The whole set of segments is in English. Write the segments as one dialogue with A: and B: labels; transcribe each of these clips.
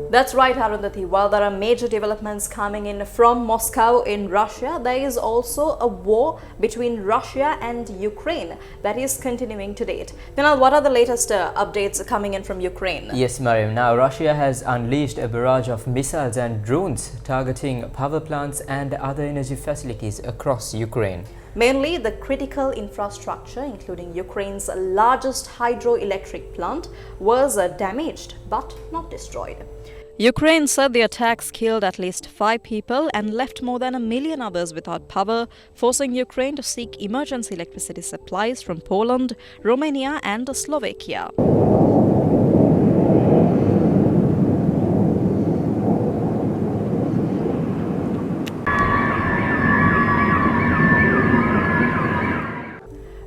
A: That's right, Arundhati. While there are major developments coming in from Moscow in Russia, there is also a war between Russia and Ukraine that is continuing to date. Now, what are the latest updates coming in from Ukraine?
B: Yes, Mariam. Now, Russia has unleashed a barrage of missiles and drones targeting power plants and other energy facilities across Ukraine.
A: Mainly the critical infrastructure, including Ukraine's largest hydroelectric plant, was damaged but not destroyed. Ukraine said the attacks killed at least 5 people and left more than 1 million others without power, forcing Ukraine to seek emergency electricity supplies from Poland, Romania and Slovakia.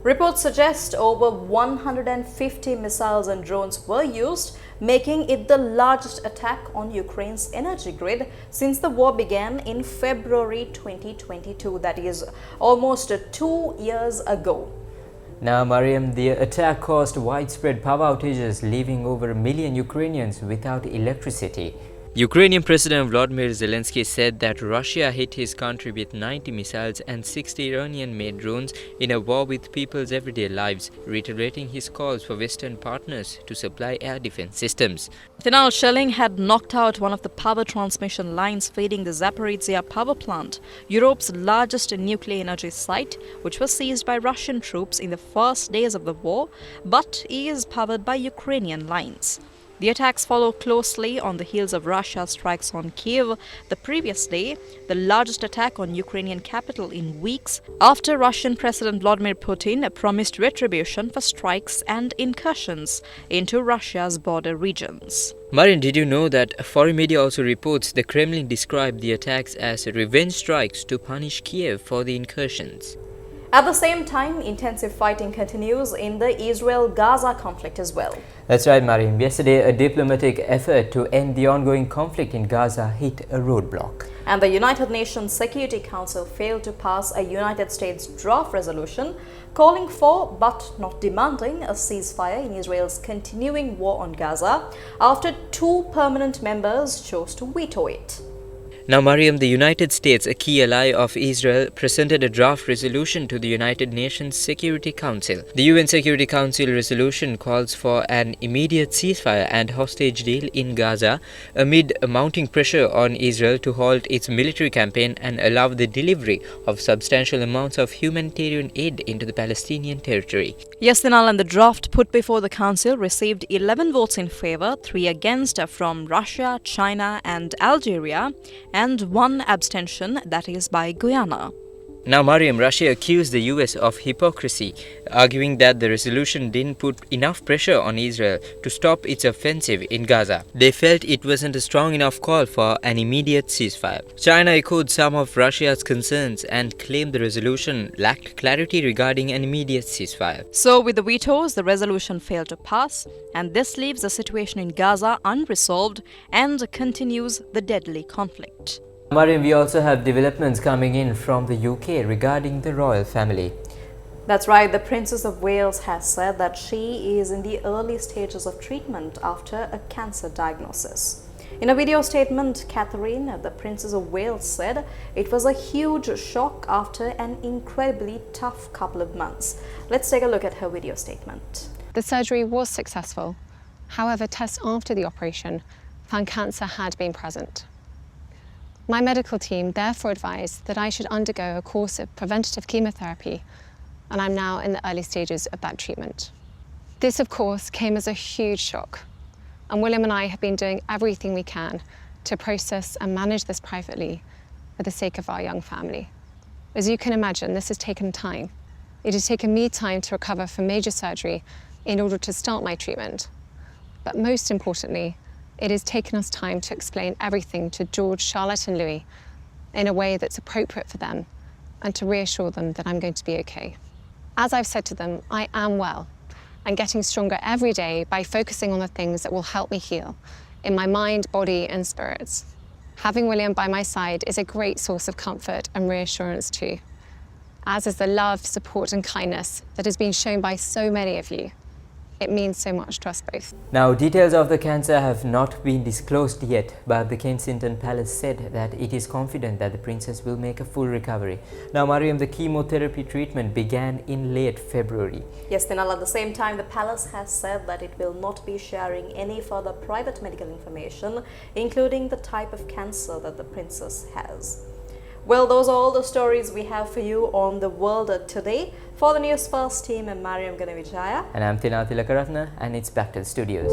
A: Reports suggest over 150 missiles and drones were used, making it the largest attack on Ukraine's energy grid since the war began in February 2022, that is almost 2 years ago.
B: Now, Mariam, the attack caused widespread power outages, leaving over 1 million Ukrainians without electricity. Ukrainian President Volodymyr Zelensky said that Russia hit his country with 90 missiles and 60 Iranian-made drones in a war with people's everyday lives, reiterating his calls for Western partners to supply air defense systems.
A: Final shelling had knocked out one of the power transmission lines feeding the Zaporizhzhia power plant, Europe's largest nuclear energy site, which was seized by Russian troops in the first days of the war, but is powered by Ukrainian lines. The attacks follow closely on the heels of Russia's strikes on Kiev the previous day, the largest attack on Ukrainian capital in weeks, after Russian President Vladimir Putin promised retribution for strikes and incursions into Russia's border regions.
B: Mariam, did you know that foreign media also reports the Kremlin described the attacks as revenge strikes to punish Kiev for the incursions?
A: At the same time, intensive fighting continues in the Israel-Gaza conflict as well.
B: That's right, Mariam. Yesterday, a diplomatic effort to end the ongoing conflict in Gaza hit a roadblock.
A: And the United Nations Security Council failed to pass a United States draft resolution calling for, but not demanding, a ceasefire in Israel's continuing war on Gaza after 2 permanent members chose to veto it.
B: Now, Mariam, the United States, a key ally of Israel, presented a draft resolution to the United Nations Security Council. The UN Security Council resolution calls for an immediate ceasefire and hostage deal in Gaza amid mounting pressure on Israel to halt its military campaign and allow the delivery of substantial amounts of humanitarian aid into the Palestinian territory.
A: Yes, Dinal, and the draft put before the Council received 11 votes in favor, 3 against from Russia, China and Algeria, and 1 abstention, that is by Guyana.
B: Now, Mariam, Russia accused the US of hypocrisy, arguing that the resolution didn't put enough pressure on Israel to stop its offensive in Gaza. They felt it wasn't a strong enough call for an immediate ceasefire. China echoed some of Russia's concerns and claimed the resolution lacked clarity regarding an immediate ceasefire.
A: So, with the vetoes, the resolution failed to pass, and this leaves the situation in Gaza unresolved and continues the deadly conflict.
B: Mariam, we also have developments coming in from the UK regarding the royal family.
A: That's right, the Princess of Wales has said that she is in the early stages of treatment after a cancer diagnosis. In a video statement, Catherine, the Princess of Wales, said it was a huge shock after an incredibly tough couple of months. Let's take a look at her video statement.
C: The surgery was successful. However, tests after the operation found cancer had been present. My medical team therefore advised that I should undergo a course of preventative chemotherapy, and I'm now in the early stages of that treatment. This, of course, came as a huge shock, and William and I have been doing everything we can to process and manage this privately for the sake of our young family. As you can imagine, this has taken time. It has taken me time to recover from major surgery in order to start my treatment. But most importantly, it has taken us time to explain everything to George, Charlotte and Louis in a way that's appropriate for them and to reassure them that I'm going to be okay. As I've said to them, I am well and getting stronger every day by focusing on the things that will help me heal in my mind, body and spirits. Having William by my side is a great source of comfort and reassurance too, as is the love, support and kindness that has been shown by so many of you. It means so much to us both.
B: Now, details of the cancer have not been disclosed yet, but the Kensington Palace said that it is confident that the princess will make a full recovery. Now, Mariam, the chemotherapy treatment began in late February.
A: Yes, Tinal, at the same time, the palace has said that it will not be sharing any further private medical information, including the type of cancer that the princess has. Well, those are all the stories we have for you on the world today. For the Newsfirst team, I'm Mariam Ganavijaya.
B: And I'm Tinal Tilakaratna, and it's back to the studios.